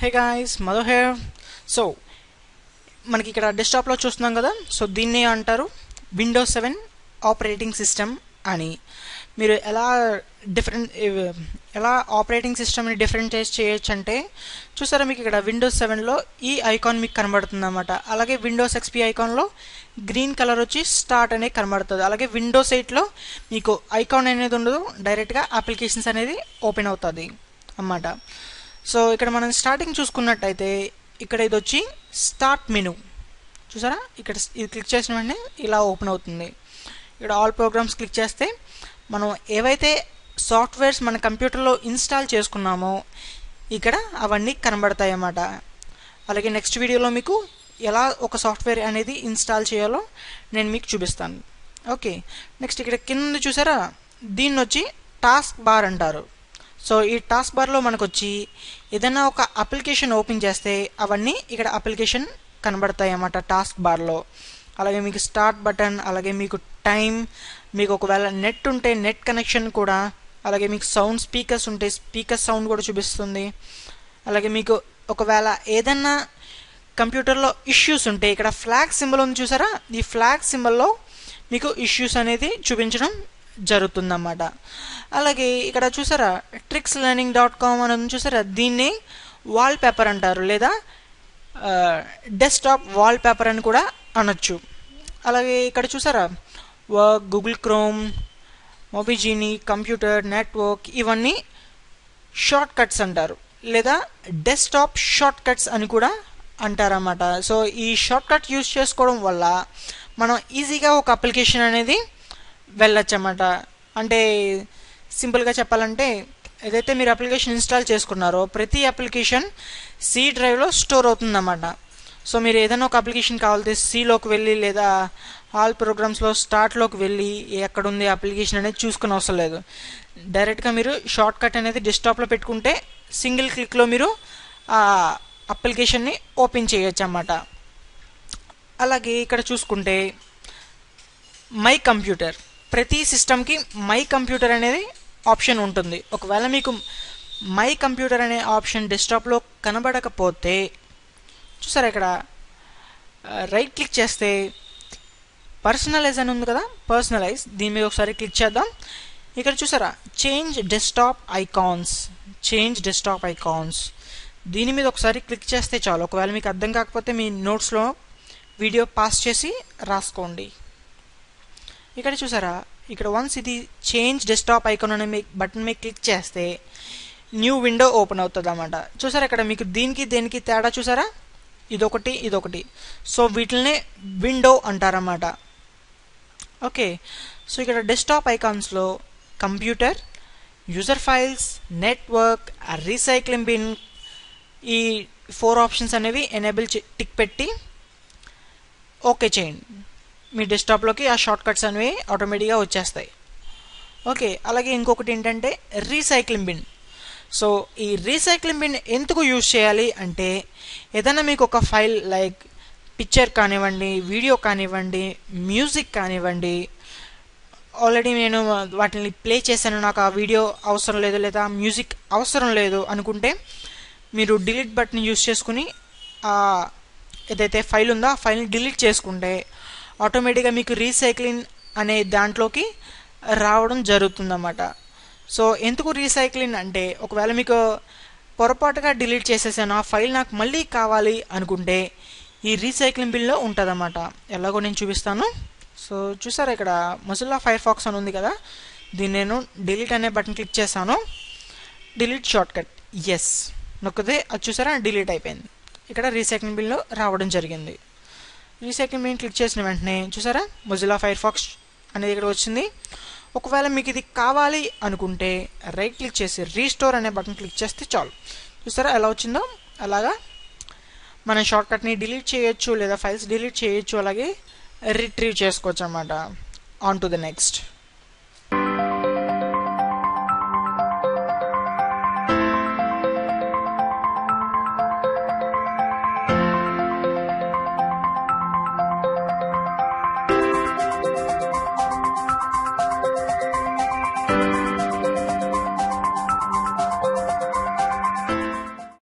Hey guys, Madhu here. So, మనకి ఇక్కడ డెస్క్టాప్లో చూస్తున్నాం కదా. సో దీన్ని అంటారు విండోస్ 7 ఆపరేటింగ్ సిస్టమ్ అని. మీరు ఎలా ఆపరేటింగ్ సిస్టమ్ని డిఫరెంటైజ్ చేయొచ్చు అంటే చూసారా, మీకు ఇక్కడ విండోస్ 7లో ఈ ఐకాన్ మీకు కనబడుతుంది అన్నమాట. అలాగే విండోస్ ఎక్స్పీ ఐకాన్లో గ్రీన్ కలర్ వచ్చి స్టార్ట్ అనేది కనబడుతుంది. అలాగే విండోస్ 8లో మీకు ఐకాన్ అనేది ఉండదు, డైరెక్ట్గా అప్లికేషన్స్ అనేది ఓపెన్ అవుతుంది అన్నమాట. సో ఇక్కడ మనం స్టార్టింగ్ చూసుకున్నట్టయితే ఇక్కడ ఇది వచ్చి స్టార్ట్ మెనూ చూసారా, ఇక్కడ ఇది క్లిక్ చేసిన వెంటనే ఇలా ఓపెన్ అవుతుంది. ఇక్కడ ఆల్ ప్రోగ్రామ్స్ క్లిక్ చేస్తే మనం ఏవైతే సాఫ్ట్వేర్స్ మన కంప్యూటర్లో ఇన్స్టాల్ చేసుకున్నామో ఇక్కడ అవన్నీ కనబడతాయి అన్నమాట. అలాగే నెక్స్ట్ వీడియోలో మీకు ఎలా ఒక సాఫ్ట్వేర్ అనేది ఇన్స్టాల్ చేయాలో నేను మీకు చూపిస్తాను. ఓకే, నెక్స్ట్ ఇక్కడ కింద చూసారా, దీన్ని వచ్చి టాస్క్ బార్ అంటారు. సో ఈ టాస్క్ బార్లో మనకు వచ్చి ఏదైనా ఒక అప్లికేషన్ ఓపెన్ చేస్తే అవన్నీ ఇక్కడ అప్లికేషన్ కనబడతాయి అన్నమాట టాస్క్ బార్లో. అలాగే మీకు స్టార్ట్ బటన్, అలాగే మీకు టైం, మీకు ఒకవేళ నెట్ ఉంటే నెట్ కనెక్షన్ కూడా, అలాగే మీకు సౌండ్ స్పీకర్స్ ఉంటే స్పీకర్ సౌండ్ కూడా చూపిస్తుంది. అలాగే మీకు ఒకవేళ ఏదన్నా కంప్యూటర్లో ఇష్యూస్ ఉంటే ఇక్కడ ఫ్లాగ్ సింబల్ ఉంది చూసారా, ఈ ఫ్లాగ్ సింబల్లో మీకు ఇష్యూస్ అనేది చూపించడం జరుగుతుందన్నమాట. అలాగే ఇక్కడ చూసారా trickslearning.com అని చూసారా, దీన్ని వాల్ పేపర్ అంటారు లేదా డెస్క్టాప్ వాల్ పేపర్ అని కూడా అనొచ్చు. అలాగే ఇక్కడ చూసారా వర్క్, గూగుల్ క్రోమ్, మొబిజిని, కంప్యూటర్ నెట్వర్క్, ఇవన్నీ షార్ట్ కట్స్ అంటారు లేదా డెస్క్టాప్ షార్ట్ కట్స్ అని కూడా అంటారన్నమాట. సో ఈ షార్ట్ కట్ యూజ్ చేసుకోవడం వల్ల మనం ఈజీగా ఒక అప్లికేషన్ అనేది వెళ్ళొచ్చు అన్నమాట. అంటే సింపుల్గా చెప్పాలంటే ఏదైతే మీరు అప్లికేషన్ ఇన్స్టాల్ చేసుకున్నారో ప్రతి అప్లికేషన్ సి డ్రైవ్లో స్టోర్ అవుతుందన్నమాట. సో మీరు ఏదైనా ఒక అప్లికేషన్ కావాలంటే సిలోకి వెళ్ళి లేదా ఆల్ ప్రోగ్రామ్స్లో స్టార్ట్లోకి వెళ్ళి ఎక్కడుంది అప్లికేషన్ అనేది చూసుకునే అవసరం లేదు. డైరెక్ట్గా మీరు షార్ట్ కట్ అనేది డెస్క్టాప్లో పెట్టుకుంటే సింగిల్ క్లిక్లో మీరు ఆ అప్లికేషన్ని ఓపెన్ చేయొచ్చు అన్నమాట. అలాగే ఇక్కడ చూసుకుంటే మై కంప్యూటర్, ప్రతి సిస్టమ్కి మై కంప్యూటర్ అనేది ఆప్షన్ ఉంటుంది. ఒకవేళ మీకు మై కంప్యూటర్ అనే ఆప్షన్ డెస్క్టాప్లో కనబడకపోతే చూసారా, ఇక్కడ రైట్ క్లిక్ చేస్తే పర్సనలైజ్ అని ఉంది కదా, పర్సనలైజ్ దీని మీద ఒకసారి క్లిక్ చేద్దాం. ఇక్కడ చూసారా చేంజ్ డెస్క్టాప్ ఐకాన్స్, దీని మీద ఒకసారి క్లిక్ చేస్తే చాలు. ఒకవేళ మీకు అర్థం కాకపోతే మీ నోట్స్లో వీడియో పాస్ చేసి రాసుకోండి. ఇక్కడ చూసారా, ఇక్కడ వన్స్ ఇది చేంజ్ డెస్క్టాప్ ఐకాన్ అనే బటన్ మీద క్లిక్ చేస్తే న్యూ విండో ఓపెన్ అవుతుంది అన్నమాట. చూసారా ఇక్కడ మీకు దేనికి తేడా చూసారా, ఇదొకటి. సో వీటిల్నే విండో అంటారన్నమాట. ఓకే, సో ఇక్కడ డెస్క్టాప్ ఐకాన్స్లో computer, user files, network, recycling bin, ఈ 4 ఆప్షన్స్ అనేవి ఎనేబుల్ టిక్ పెట్టి ఓకే చేయండి. మీ డెస్క్టాప్లోకి ఆ షార్ట్ కట్స్ అనేవి ఆటోమేటిక్గా వచ్చేస్తాయి. ఓకే, అలాగే ఇంకొకటి ఏంటంటే రీసైక్లింగ్ బిన్. సో ఈ రీసైక్లింగ్ బిన్ ఎందుకు యూజ్ చేయాలి అంటే ఏదైనా మీకు ఒక ఫైల్ లైక్ పిక్చర్ కానివ్వండి, వీడియో కానివ్వండి, మ్యూజిక్ కానివ్వండి, ఆల్రెడీ నేను వాటిని ప్లే చేశాను, నాకు ఆ వీడియో అవసరం లేదు లేదా మ్యూజిక్ అవసరం లేదు అనుకుంటే మీరు డిలీట్ బటన్ యూజ్ చేసుకుని ఏదైతే ఫైల్ ఉందో ఆ ఫైల్ని డిలీట్ చేసుకుంటే ఆటోమేటిక్గా మీకు రీసైక్లింగ్ అనే దాంట్లోకి రావడం జరుగుతుందన్నమాట. సో ఎందుకు రీసైక్లింగ్ అంటే ఒకవేళ మీకు పొరపాటుగా డిలీట్ చేసేసాను, ఆ ఫైల్ నాకు మళ్ళీ కావాలి అనుకుంటే ఈ రీసైక్లింగ్ బిల్లో ఉంటుందన్నమాట. ఎలాగో నేను చూపిస్తాను. సో చూసారా ఇక్కడ మొజిల్లా ఫైర్ ఫాక్స్ అని ఉంది కదా, దీన్ని నేను డిలీట్ అనే బటన్ క్లిక్ చేశాను. డిలీట్ షార్ట్ కట్ ఎస్ నొక్కితే అది చూసారా డిలీట్ అయిపోయింది. ఇక్కడ రీసైక్లింగ్ బిల్లో రావడం జరిగింది. రీసైక్లింగ్ బిన్ క్లిక్ చేసిన వెంటనే చూసారా మొజిల్లా ఫైర్ ఫాక్స్ అనేది ఇక్కడ వచ్చింది. ఒకవేళ మీకు ఇది కావాలి అనుకుంటే రైట్ క్లిక్ చేసి రీస్టోర్ అనే బటన్ క్లిక్ చేస్తే చాలు. చూసారా ఎలా వచ్చిందో, అలాగా మనం షార్ట్ కట్ని డిలీట్ చేయొచ్చు లేదా ఫైల్స్ డిలీట్ చేయొచ్చు, అలాగే రిట్రీవ్ చేసుకోవచ్చు అన్నమాట. On to the next.